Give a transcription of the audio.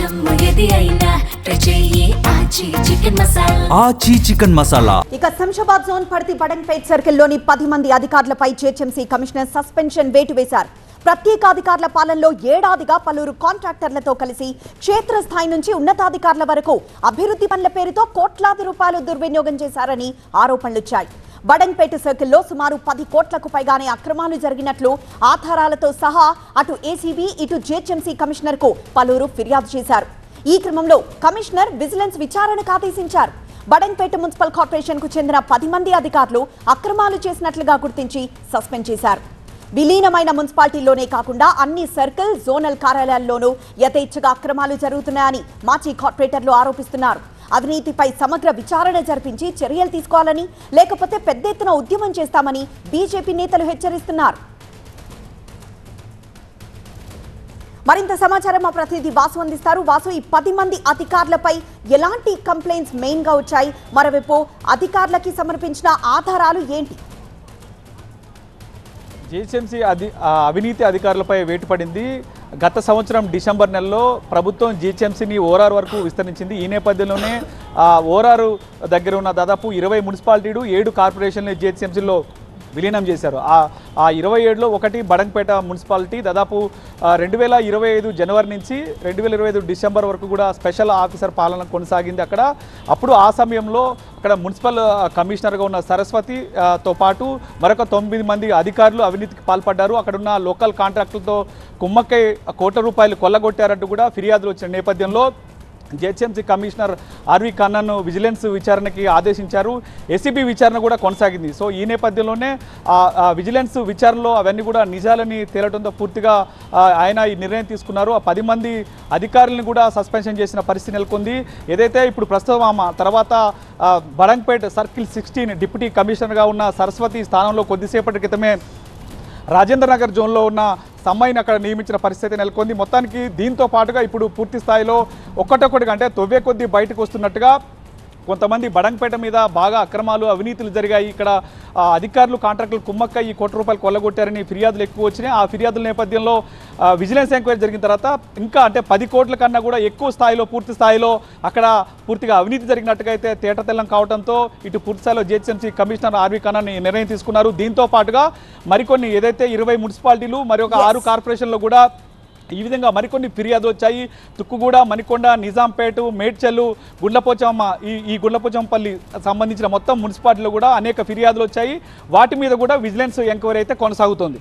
ఆచి చికెన్ మసాలా. ఇక శంషాబాద్ జోన్ పడితి బడంగ్పేట్ సర్కిల్లోని 10 మంది అధికారులపై జీహెచ్ఎంసీ కమిషనర్ సస్పెన్షన్ వేటు వేశారు. ప్రత్యేక అధికారుల పాలనలో ఏడాదిగా పలువురు కాంట్రాక్టర్లతో కలిసి క్షేత్రస్థాయి నుంచి ఉన్నతాధికారుల వరకు అభివృద్ధి పనుల పేరుతో కోట్లాది రూపాయలు దుర్వినియోగం చేశారని ఆరోపణలొచ్చాయి. బడంగ్పేట సర్కిల్లో సుమారు 10 కోట్లకు పైగానే అక్రమాలు జరిగినట్లు ఆధారాలతో సహా అటు ఏసీబీ ఇటు జీహెచ్ఎంసీ కమిషనర్ కు పలువురు ఫిర్యాదు చేశారు. ఈ క్రమంలో కమిషనర్ విజిలెన్స్ విచారణకు ఆదేశించారు. బడంగ్పేట మున్సిపల్ కార్పొరేషన్ కు చెందిన 10 మంది అధికారులు అక్రమాలు చేసినట్లుగా గుర్తించి సస్పెండ్ చేశారు. విలీనమైన మున్సిపాలిటీలోనే కాకుండా అన్ని సర్కిల్ జోనల్ కార్యాలయాల్లోనూ యథేచ్ఛగా అక్రమాలు జరుగుతున్నాయని మాజీ కార్పొరేటర్లు ఆరోపిస్తున్నారు. అవినీతిపై సమగ్ర విచారణ జరిపించి చర్యలు తీసుకోవాలని, లేకపోతే పెద్ద ఎత్తున ఉద్యమం చేస్తామని బీజేపీ నేతలు హెచ్చరిస్తున్నారు. మరింత సమాచారం మా ప్రతినిధి వాసు అందిస్తారు. వాసు, ఈ 10 మంది అధికారులపై ఎలాంటి కంప్లైంట్స్ మెయిన్ గా వచ్చాయి? మరోవైపు అధికారులకి సమర్పించిన ఆధారాలు ఏంటి? జీహెచ్ఎంసీ అవినీతి అధికారులపై వేటు పడింది. గత సంవత్సరం డిసెంబర్ నెలలో ప్రభుత్వం జీహెచ్ఎంసీని ఓరార్ వరకు విస్తరించింది. ఈ నేపథ్యంలోనే ఓరారు దగ్గర ఉన్న దాదాపు 20 మున్సిపాలిటీలు 7 కార్పొరేషన్లు జీహెచ్ఎంసీలో విలీనం చేశారు. ఆ 27లో ఒకటి బడంగ్పేట మున్సిపాలిటీ దాదాపు 2025 జనవరి నుంచి 2025 డిసెంబర్ వరకు కూడా స్పెషల్ ఆఫీసర్ పాలన కొనసాగింది అక్కడ. అప్పుడు ఆ సమయంలో అక్కడ మున్సిపల్ కమిషనర్గా ఉన్న సరస్వతితో పాటు మరొక 9 మంది అధికారులు అవినీతికి పాల్పడ్డారు. అక్కడున్న లోకల్ కాంట్రాక్టులతో కుమ్మక్కై కోట్ల రూపాయలు కొల్లగొట్టారంటూ కూడా ఫిర్యాదులు వచ్చిన నేపథ్యంలో జీహెచ్ఎంసీ కమిషనర్ ఆర్వి కన్నన్ను విజిలెన్స్ విచారణకి ఆదేశించారు. ఏసీబీ విచారణ కూడా కొనసాగింది. సో ఈ నేపథ్యంలోనే విజిలెన్స్ విచారణలో అవన్నీ కూడా నిజాలని తేలడంతో పూర్తిగా ఆయన ఈ నిర్ణయం తీసుకున్నారు. ఆ 10 మంది అధికారులను కూడా సస్పెన్షన్ చేసిన పరిస్థితి నెలకొంది. ఏదైతే ఇప్పుడు ప్రస్తుతం తర్వాత బడంగ్పేట్ సర్కిల్ 16 డిప్యూటీ కమిషనర్గా ఉన్న సరస్వతి స్థానంలో కొద్దిసేపటి క్రితమే రాజేంద్ర నగర్ జోన్లో ఉన్న సమ్మాయిని అక్కడ నియమించిన పరిస్థితి నెలకొంది. మొత్తానికి దీంతో పాటుగా ఇప్పుడు పూర్తి స్థాయిలో ఒక్కటొక్కటిగా అంటే తొవ్వే కొద్దీ బయటకు వస్తున్నట్టుగా కొంతమంది బడంగ్పేట మీద బాగా అక్రమాలు అవినీతులు జరిగాయి, ఇక్కడ అధికారులు కాంట్రాక్టులు కుమ్మక్క ఈ కోట్ల రూపాయలు కొల్లగొట్టారని ఫిర్యాదులు ఎక్కువ వచ్చినాయి. ఆ ఫిర్యాదుల నేపథ్యంలో విజిలెన్స్ ఎంక్వైరీ జరిగిన తర్వాత ఇంకా అంటే 10 కోట్ల కన్నా కూడా ఎక్కువ స్థాయిలో పూర్తి స్థాయిలో అక్కడ పూర్తిగా అవినీతి జరిగినట్టుగా అయితే తేటతెల్లం కావడంతో ఇటు పూర్తి స్థాయిలో జీహెచ్ఎంసీ కమిషనర్ ఆర్వి కన్నన్ నిర్ణయం తీసుకున్నారు. దీంతో పాటుగా మరికొన్ని ఏదైతే 20 మున్సిపాలిటీలు మరి ఒక 6 కార్పొరేషన్లో కూడా ఈ విధంగా మరికొన్ని ఫిర్యాదులు వచ్చాయి. తుక్కుగూడ, మణికొండ, నిజాంపేట, మేడ్చల్లు, గుండ్లపోచమ్మ ఈ గుండ్లపోచమ్మపల్లి సంబంధించిన మొత్తం మున్సిపాలిటీలో కూడా అనేక ఫిర్యాదులు వచ్చాయి. వాటి మీద కూడా విజిలెన్స్ ఎంక్వైరీ అయితే కొనసాగుతోంది.